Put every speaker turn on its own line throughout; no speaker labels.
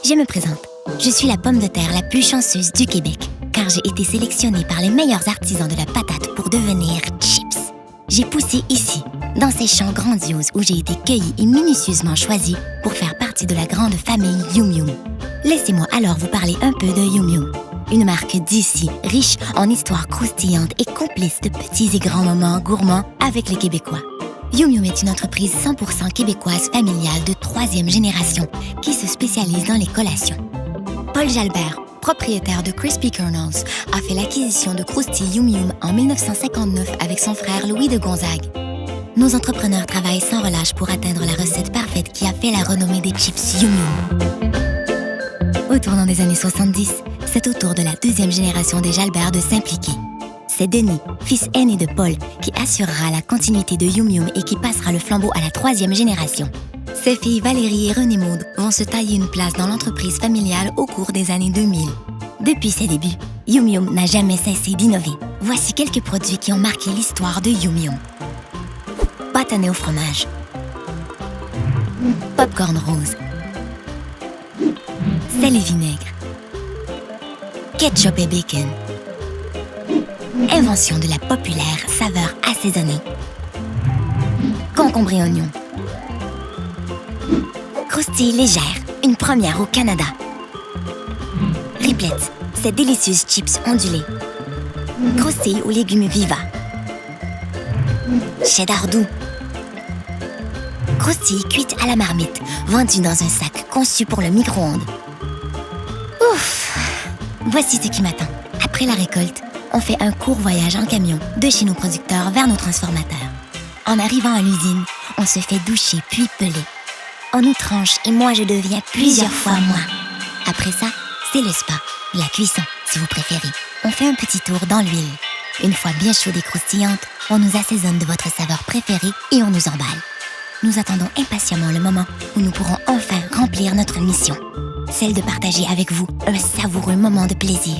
Je me présente. Je suis la pomme de terre la plus chanceuse du Québec, car j'ai été sélectionnée par les meilleurs artisans de la patate pour devenir chips. J'ai poussé ici, dans ces champs grandioses où j'ai été cueillie et minutieusement choisie pour faire partie de la grande famille Yum Yum. Laissez-moi alors vous parler un peu de Yum Yum. Une marque d'ici, riche en histoires croustillantes et complice de petits et grands moments gourmands avec les Québécois. Yum Yum est une entreprise 100% québécoise familiale de 3e génération qui se spécialise dans les collations. Paul Jalbert, propriétaire de Crispy Kernels, a fait l'acquisition de croustilles Yum Yum en 1959 avec son frère Louis de Gonzague. Nos entrepreneurs travaillent sans relâche pour atteindre la recette parfaite qui a fait la renommée des chips Yum Yum. Au tournant des années 70, c'est au tour de la 2e génération des Jalbert de s'impliquer. C'est Denis, fils aîné de Paul, qui assurera la continuité de Yum Yum et qui passera le flambeau à la 3e génération. Ses filles Valérie et Renée Maude vont se tailler une place dans l'entreprise familiale au cours des années 2000. Depuis ses débuts, Yum Yum n'a jamais cessé d'innover. Voici quelques produits qui ont marqué l'histoire de Yum Yum. Bâtonnet au fromage. Popcorn rose. Sel et vinaigre. Ketchup et bacon. Invention de la populaire saveur assaisonnée. Concombre et oignon. Croustille légère, une première au Canada. Riplettes, ces délicieuses chips ondulées. Croustille aux légumes viva. Cheddar doux. Croustille cuite à la marmite, vendue dans un sac conçu pour le micro-ondes. Ouf! Voici ce qui m'attend. Après la récolte, on fait un court voyage en camion de chez nos producteurs vers nos transformateurs. En arrivant à l'usine, on se fait doucher puis peler. On nous tranche et moi je deviens plusieurs fois moi. Après ça, c'est le spa, la cuisson si vous préférez. On fait un petit tour dans l'huile. Une fois bien chaude et croustillante, on nous assaisonne de votre saveur préférée et on nous emballe. Nous attendons impatiemment le moment où nous pourrons enfin remplir notre mission, celle de partager avec vous un savoureux moment de plaisir.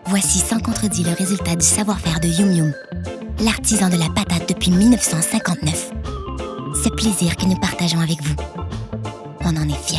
Voici sans contredit le résultat du savoir-faire de Yum Yum, l'artisan de la patate depuis 1959. Ce plaisir que nous partageons avec vous, on en est fiers.